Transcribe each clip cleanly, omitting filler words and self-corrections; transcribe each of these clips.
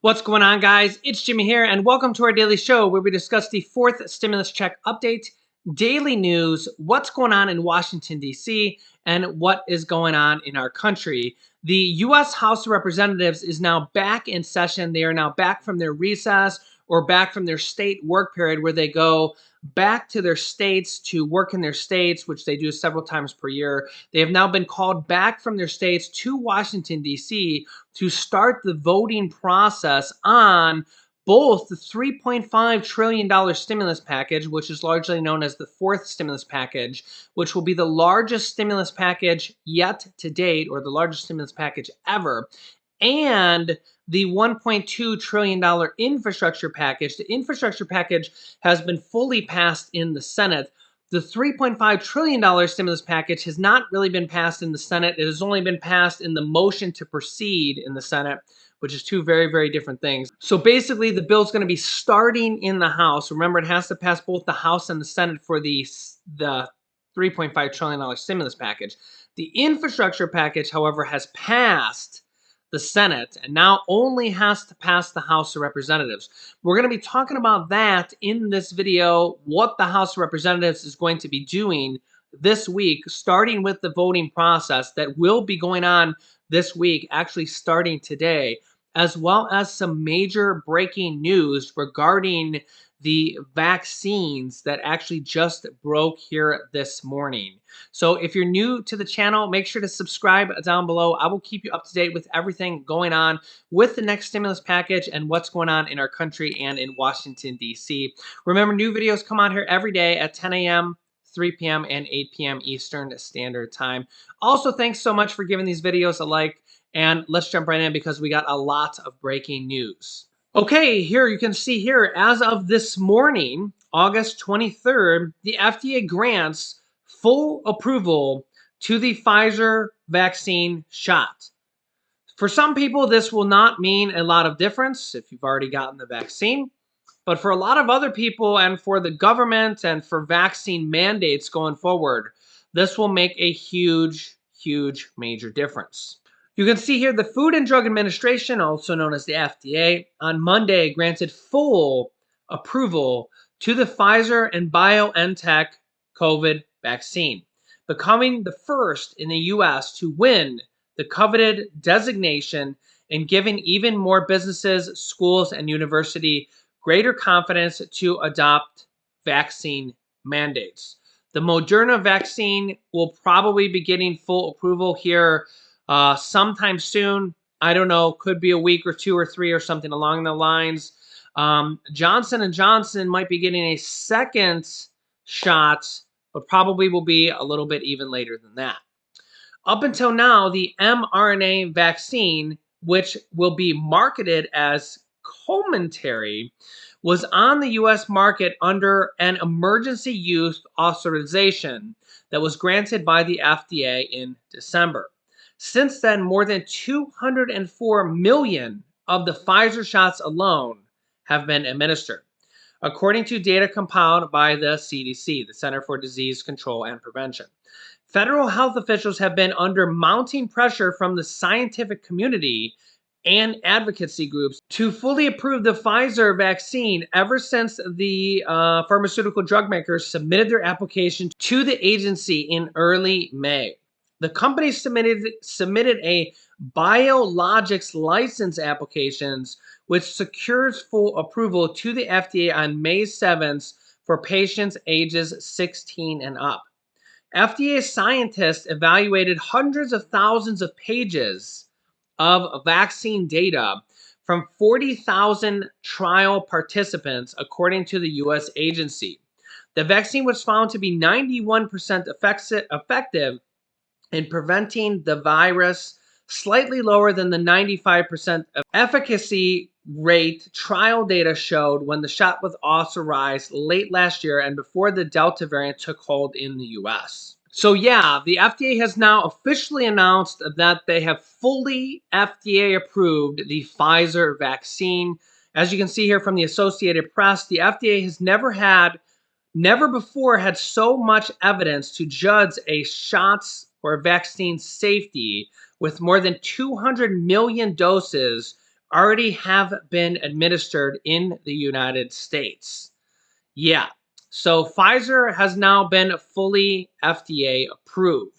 What's going on, guys? It's Jimmy here, and welcome to our daily show where we discuss the fourth stimulus check update, daily news, what's going on in Washington, D.C., and what is going on in our country. The U.S. House of Representatives is now back in session. They are now back from their recess or back from their state work period where they go back to their states to work in their states, which they do several times per year. They have now been called back from their states to Washington, D.C. to start the voting process on both the $3.5 trillion stimulus package, which is largely known as the fourth stimulus package, which will be the largest stimulus package yet to date, or the largest stimulus package ever, and the $1.2 trillion infrastructure package. The infrastructure package has been fully passed in the Senate. The $3.5 trillion stimulus package has not really been passed in the Senate. It has only been passed in the motion to proceed in the Senate, which is two very, very different things. So basically, the bill is going to be starting in the House. Remember, it has to pass both the House and the Senate for the $3.5 trillion stimulus package. The infrastructure package, however, has passed the Senate and now only has to pass the House of Representatives. We're going to be talking about that in this video, what the House of Representatives is going to be doing this week, starting with the voting process that will be going on this week, actually starting today, as well as some major breaking news regarding the vaccines that actually just broke here this morning. So if you're new to the channel, make sure to subscribe down below. I will keep you up to date with everything going on with the next stimulus package and what's going on in our country and in Washington, D.C. Remember, new videos come out here every day at 10 a.m., 3 p.m., and 8 p.m. Eastern Standard Time. Also, thanks so much for giving these videos a like, and let's jump right in because we got a lot of breaking news. Okay, here you can see here, as of this morning, August 23rd, the FDA grants full approval to the Pfizer vaccine shot. For some people, this will not mean a lot of difference if you've already gotten the vaccine. But for a lot of other people and for the government and for vaccine mandates going forward, this will make a huge, huge major difference. You can see here the Food and Drug Administration, also known as the FDA, on Monday granted full approval to the Pfizer and BioNTech COVID vaccine, becoming the first in the U.S. to win the coveted designation and giving even more businesses, schools, and universities greater confidence to adopt vaccine mandates. The Moderna vaccine will probably be getting full approval here sometime soon. I don't know, could be a week or two or three or something along the lines. Johnson & Johnson might be getting a second shot, but probably will be a little bit even later than that. Up until now, the mRNA vaccine, which will be marketed as Comirnaty, was on the U.S. market under an emergency use authorization that was granted by the FDA in December. Since then, more than 204 million of the Pfizer shots alone have been administered, according to data compiled by the CDC, the Center for Disease Control and Prevention. Federal health officials have been under mounting pressure from the scientific community and advocacy groups to fully approve the Pfizer vaccine ever since the pharmaceutical drug makers submitted their application to the agency in early May. The company submitted a biologics license applications, which secures full approval to the FDA on May 7th for patients ages 16 and up. FDA scientists evaluated hundreds of thousands of pages of vaccine data from 40,000 trial participants, according to the U.S. agency. The vaccine was found to be 91% effective in preventing the virus, slightly lower than the 95% efficacy rate trial data showed when the shot was authorized late last year and before the Delta variant took hold in the U.S. So yeah, the FDA has now officially announced that they have fully FDA approved the Pfizer vaccine. As you can see here from the Associated Press, the FDA has never before had so much evidence to judge a shot's or vaccine safety with more than 200 million doses already have been administered in the United States. Yeah. So Pfizer has now been fully FDA approved.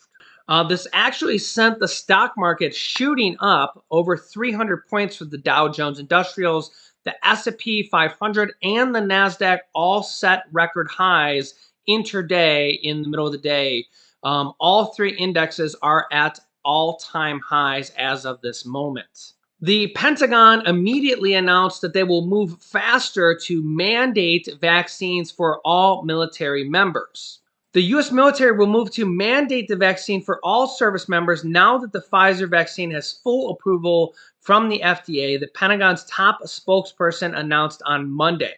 This actually sent the stock market shooting up over 300 points for the Dow Jones Industrials. The S&P 500 and the Nasdaq all set record highs intraday in the middle of the day. All three indexes are at all-time highs as of this moment. The Pentagon immediately announced that they will move faster to mandate vaccines for all military members. The U.S. military will move to mandate the vaccine for all service members now that the Pfizer vaccine has full approval from the FDA, the Pentagon's top spokesperson announced on Monday.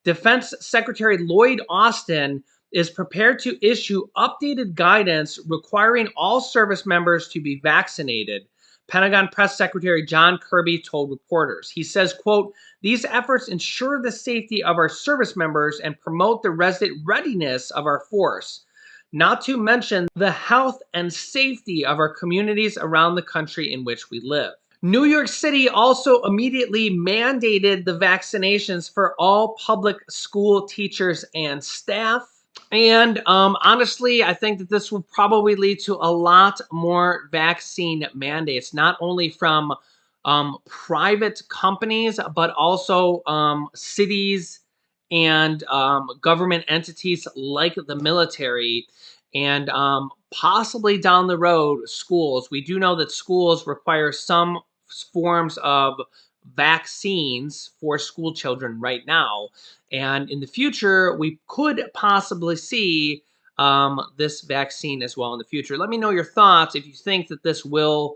Defense Secretary Lloyd Austin is prepared to issue updated guidance requiring all service members to be vaccinated. Pentagon Press Secretary John Kirby told reporters. He says, quote, "These efforts ensure the safety of our service members and promote the readiness of our force, not to mention the health and safety of our communities around the country in which we live." New York City also immediately mandated the vaccinations for all public school teachers and staff. And honestly, I think that this will probably lead to a lot more vaccine mandates, not only from private companies, but also cities and government entities like the military, and possibly down the road, schools. We do know that schools require some forms of vaccines for school children right now. And in the future, we could possibly see this vaccine as well in the future. Let me know your thoughts if you think that this will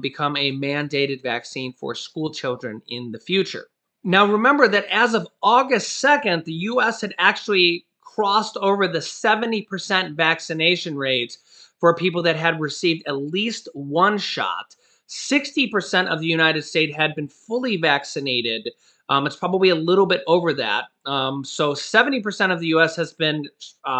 become a mandated vaccine for school children in the future. Now, remember that as of August 2nd, the U.S. had actually crossed over the 70% vaccination rate for people that had received at least one shot. 60% of the United States had been fully vaccinated. It's probably a little bit over that. So 70% of the U.S. has been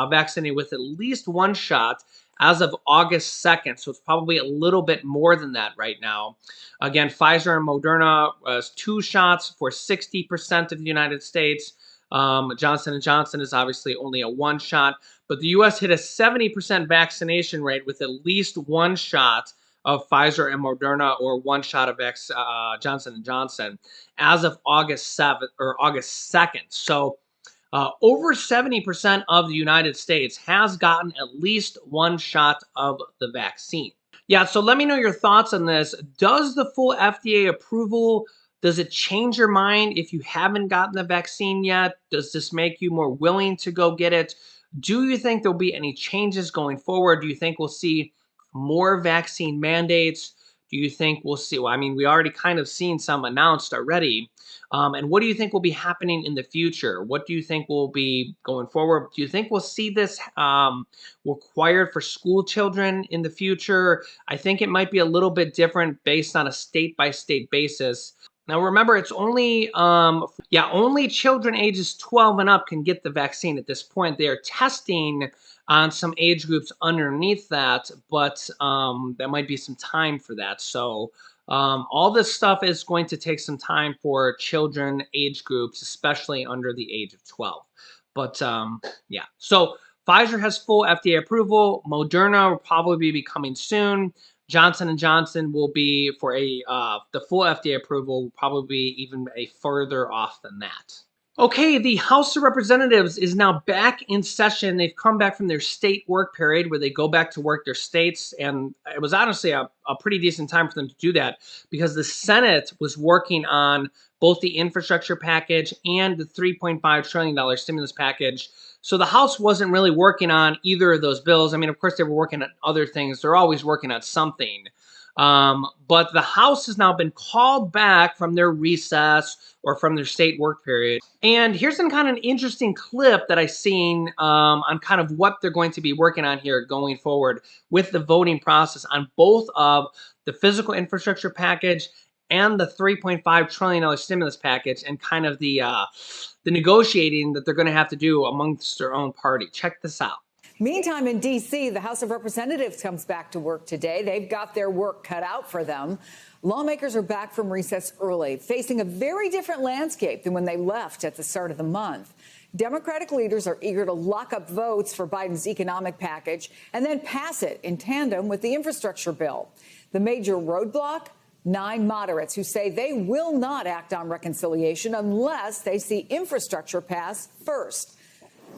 vaccinated with at least one shot as of August 2nd. So it's probably a little bit more than that right now. Again, Pfizer and Moderna was 2 shots for 60% of the United States. Johnson & Johnson is obviously only a 1 shot. But the U.S. hit a 70% vaccination rate with at least 1 shot of Pfizer and Moderna, or 1 shot of Johnson & Johnson as of August 7th or August 2nd. So over 70% of the United States has gotten at least 1 shot of the vaccine. Yeah, so let me know your thoughts on this. Does the full FDA approval, does it change your mind if you haven't gotten the vaccine yet? Does this make you more willing to go get it? Do you think there'll be any changes going forward? Do you think we'll see more vaccine mandates? Do you think we'll see, well, I mean, we already kind of seen some announced already. And what do you think will be happening in the future? What do you think will be going forward? Do you think we'll see this required for school children in the future? I think it might be a little bit different based on a state-by-state basis. Now, remember, it's only only children ages 12 and up can get the vaccine at this point. They are testing on some age groups underneath that, but there might be some time for that. So all this stuff is going to take some time for children age groups, especially under the age of 12. But yeah, so Pfizer has full FDA approval. Moderna will probably be coming soon. Johnson & Johnson will be for the full FDA approval, will probably be even a further off than that. Okay, the House of Representatives is now back in session. They've come back from their state work period where they go back to work their states. And it was honestly a pretty decent time for them to do that because the Senate was working on both the infrastructure package and the $3.5 trillion stimulus package. So the House wasn't really working on either of those bills. I mean, of course, they were working on other things. They're always working on something. But the House has now been called back from their recess or from their state work period. And here's some kind of an interesting clip that I've seen on kind of what they're going to be working on here going forward with the voting process on both of the physical infrastructure package and the $3.5 trillion stimulus package, and kind of the negotiating that they're going to have to do amongst their own party. Check this out. Meantime, in D.C., the House of Representatives comes back to work today. They've got their work cut out for them. Lawmakers are back from recess early, facing a very different landscape than when they left at the start of the month. Democratic leaders are eager to lock up votes for Biden's economic package and then pass it in tandem with the infrastructure bill. The major roadblock? 9 moderates who say they will not act on reconciliation unless they see infrastructure pass first.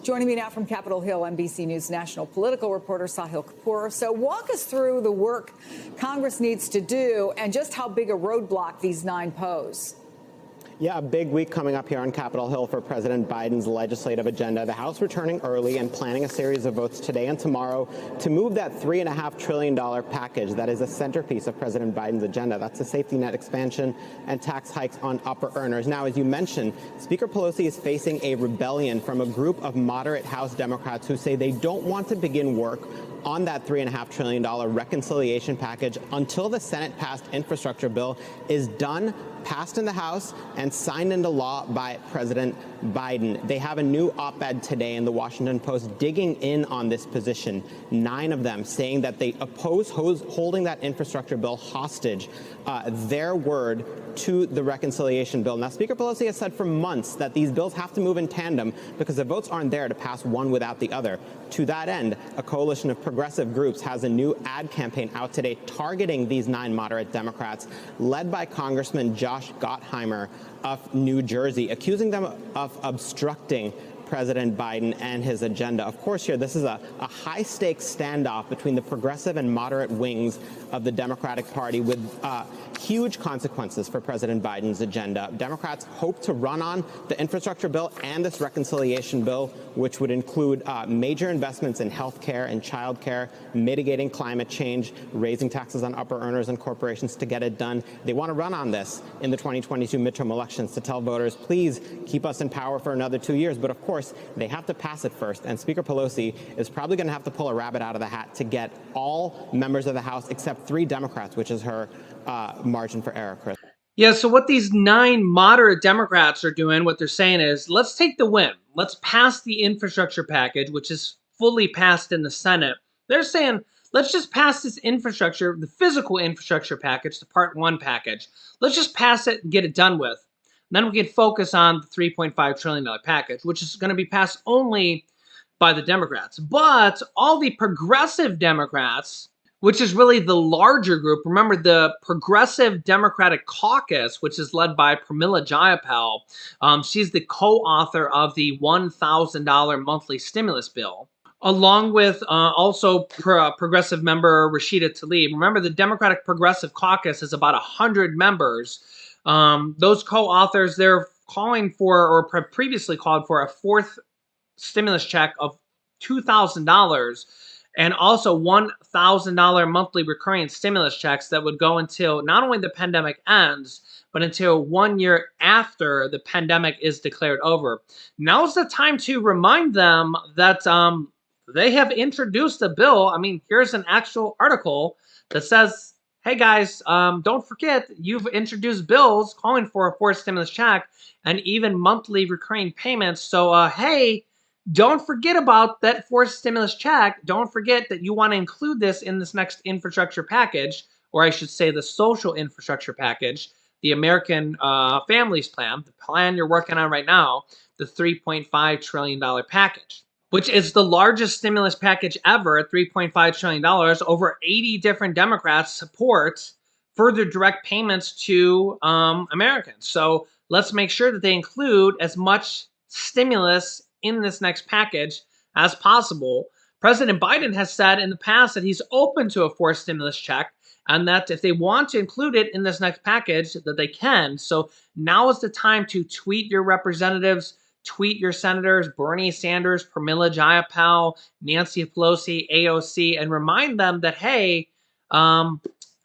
Joining me now from Capitol Hill, NBC News national political reporter Sahil Kapoor. So walk us through the work Congress needs to do and just how big a roadblock these 9 pose. Yeah, a big week coming up here on Capitol Hill for President Biden's legislative agenda. The House returning early and planning a series of votes today and tomorrow to move that $3.5 trillion package that is a centerpiece of President Biden's agenda. That's the safety net expansion and tax hikes on upper earners. Now, as you mentioned, Speaker Pelosi is facing a rebellion from a group of moderate House Democrats who say they don't want to begin work on that $3.5 trillion reconciliation package until the Senate-passed infrastructure bill is done, passed in the House, and signed into law by President Biden. They have a new op-ed today in the Washington Post digging in on this position, 9 of them saying that they oppose holding that infrastructure bill hostage, their word to the reconciliation bill. Now, Speaker Pelosi has said for months that these bills have to move in tandem because the votes aren't there to pass one without the other. To that end, a coalition of progressive groups has a new ad campaign out today targeting these 9 moderate Democrats, led by Congressman Josh Gottheimer of New Jersey, accusing them of obstructing President Biden and his agenda. Of course, here, this is a high-stakes standoff between the progressive and moderate wings of the Democratic Party with huge consequences for President Biden's agenda. Democrats hope to run on the infrastructure bill and this reconciliation bill, which would include major investments in health care and child care, mitigating climate change, raising taxes on upper earners and corporations to get it done. They want to run on this in the 2022 midterm elections to tell voters, please keep us in power for another 2 years. But of course, they have to pass it first. And Speaker Pelosi is probably going to have to pull a rabbit out of the hat to get all members of the House except 3 Democrats, which is her margin for error, Chris. Yeah, so what these 9 moderate Democrats are doing, what they're saying is, let's take the win. Let's pass the infrastructure package, which is fully passed in the Senate. They're saying, let's just pass this infrastructure, the physical infrastructure package, the Part 1 package. Let's just pass it and get it done with. Then we can focus on the $3.5 trillion package, which is going to be passed only by the Democrats. But all the progressive Democrats, which is really the larger group, remember the Progressive Democratic Caucus, which is led by Pramila Jayapal. She's the co-author of the $1,000 monthly stimulus bill, along with also progressive member Rashida Tlaib. Remember, the Democratic Progressive Caucus is about 100 members. Those co-authors, they're calling for, or previously called for, a 4th stimulus check of $2,000 and also $1,000 monthly recurring stimulus checks that would go until not only the pandemic ends, but until 1 year after the pandemic is declared over. Now's the time to remind them that they have introduced a bill. I mean, here's an actual article that says, hey guys, don't forget you've introduced bills calling for a 4th stimulus check and even monthly recurring payments. So, hey, don't forget about that 4th stimulus check. Don't forget that you want to include this in this next infrastructure package, or I should say the social infrastructure package, the American Families Plan, the plan you're working on right now, the $3.5 trillion package, which is the largest stimulus package ever at $3.5 trillion. Over 80 different Democrats support further direct payments to Americans. So let's make sure that they include as much stimulus in this next package as possible. President Biden has said in the past that he's open to a 4th stimulus check and that if they want to include it in this next package, that they can. So now is the time to tweet your representatives, tweet your senators, Bernie Sanders, Pramila Jayapal, Nancy Pelosi, AOC, and remind them that, hey, a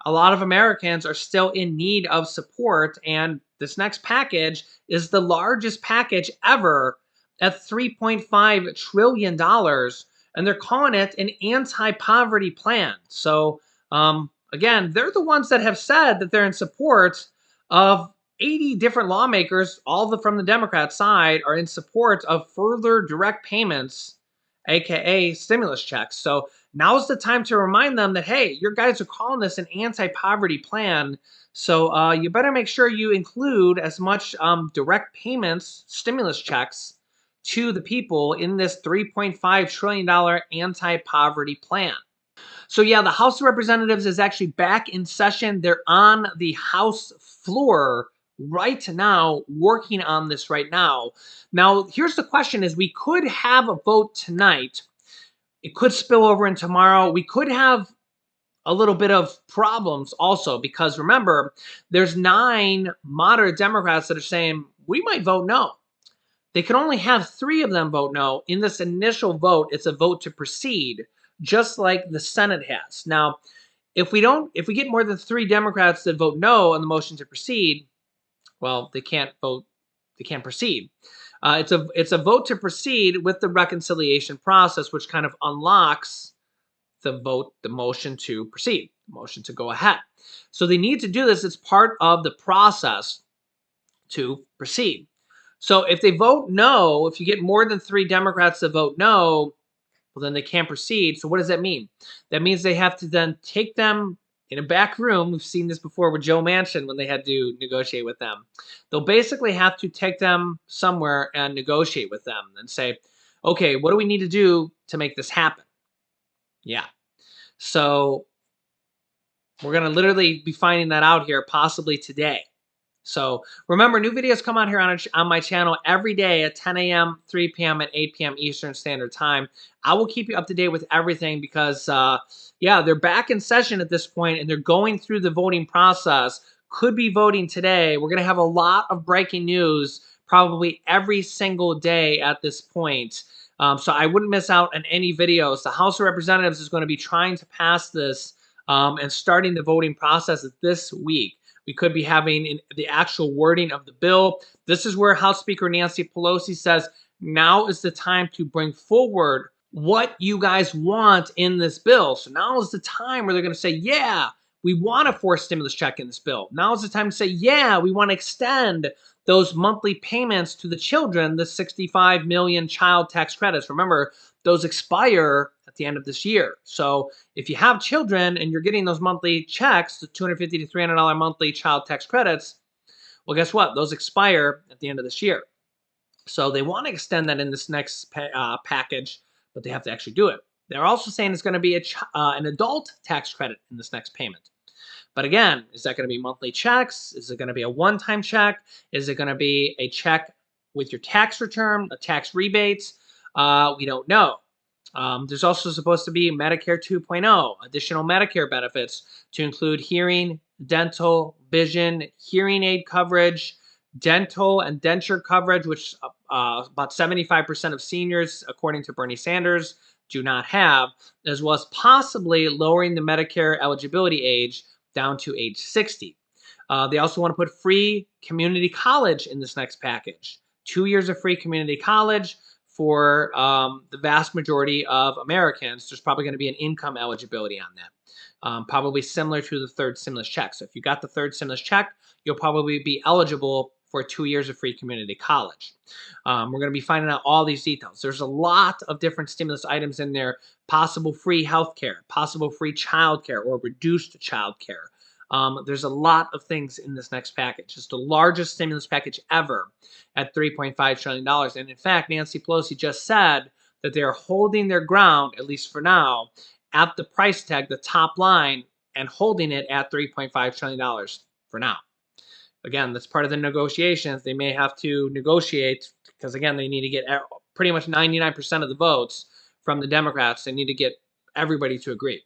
lot of Americans are still in need of support, and this next package is the largest package ever at $3.5 trillion, and they're calling it an anti-poverty plan. So, again, they're the ones that have said that they're in support of 80 different lawmakers, all from the Democrat side, are in support of further direct payments aka stimulus checks. So now's the time to remind them that, hey, your guys are calling this an anti-poverty plan. So you better make sure you include as much direct payments, stimulus checks to the people in this $3.5 trillion anti-poverty plan. So yeah, the House of Representatives is actually back in session. They're on the House floor right now, working on this right now. Now, here's the question is we could have a vote tonight. It could spill over in tomorrow. We could have a little bit of problems also because remember, there's 9 moderate Democrats that are saying we might vote no. They can only have 3 of them vote no. In this initial vote, it's a vote to proceed, just like the Senate has. Now, if we get more than 3 Democrats that vote no on the motion to proceed, well, they can't vote, they can't proceed. It's a vote to proceed with the reconciliation process, which kind of unlocks the motion to proceed, the motion to go ahead. So they need to do this. It's part of the process to proceed. So if they vote no, if you get more than 3 Democrats that vote no, well, then they can't proceed. So what does that mean? That means they have to then take them in a back room. We've seen this before with Joe Manchin when they had to negotiate with them. They'll basically have to take them somewhere and negotiate with them and say, okay, what do we need to do to make this happen? Yeah. So we're going to literally be finding that out here possibly today. So remember, new videos come out here on my channel every day at 10 a.m., 3 p.m., and 8 p.m. Eastern Standard Time. I will keep you up to date with everything because, yeah, they're back in session at this point and they're going through the voting process. Could be voting today. We're going to have a lot of breaking news probably every single day at this point. So I wouldn't miss out on any videos. The House of Representatives is going to be trying to pass this and starting the voting process this week. We could be having the actual wording of the bill. This is where House Speaker Nancy Pelosi says, now is the time to bring forward what you guys want in this bill. So now is the time where they're going to say, yeah, we want a forced stimulus check in this bill. Now is the time to say, yeah, we want to extend those monthly payments to the children, the 65 million child tax credits. Remember, those expire at the end of this year. So if you have children and you're getting those monthly checks, the $250 to $300 monthly child tax credits, well, guess what? Those expire at the end of this year. So they want to extend that in this next package, but they have to actually do it. They're also saying it's going to be an adult tax credit in this next payment. But again, is that going to be monthly checks? Is it going to be a one-time check? Is it going to be a check with your tax return, a tax rebate? We don't know. There's also supposed to be Medicare 2.0, additional Medicare benefits to include hearing, dental, vision, hearing aid coverage, dental and denture coverage, which about 75% of seniors, according to Bernie Sanders, do not have, as well as possibly lowering the Medicare eligibility age down to age 60. They also want to put free community college in this next package. 2 years of free community college for the vast majority of Americans. There's probably going to be an income eligibility on that. Probably similar to the third stimulus check. So if you got the third stimulus check, you'll probably be eligible for 2 years of free community college. We're going to be finding out all these details. There's a lot of different stimulus items in there. Possible free health care, possible free child care or reduced child care. There's a lot of things in this next package. It's the largest stimulus package ever at $3.5 trillion. And in fact, Nancy Pelosi just said that they're holding their ground, at least for now, at the price tag, the top line, and holding it at $3.5 trillion for now. Again, that's part of the negotiations. They may have to negotiate because, again, they need to get pretty much 99% of the votes from the Democrats. They need to get everybody to agree.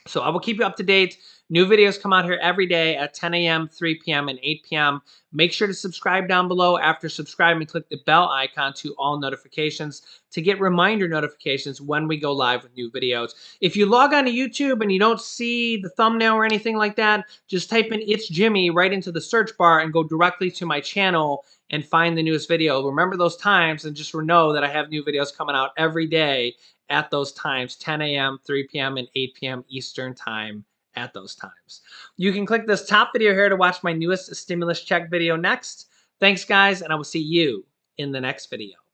So I will keep you up to date. New videos come out here every day at 10 a.m., 3 p.m., and 8 p.m. Make sure to subscribe down below. After subscribing, click the bell icon to all notifications to get reminder notifications when we go live with new videos. If you log on to YouTube and you don't see the thumbnail or anything like that, just type in "It's Jimmy" right into the search bar and go directly to my channel and find the newest video. Remember those times and just know that I have new videos coming out every day at those times, 10 a.m., 3 p.m., and 8 p.m. Eastern Time at those times. You can click this top video here to watch my newest stimulus check video next. Thanks, guys, and I will see you in the next video.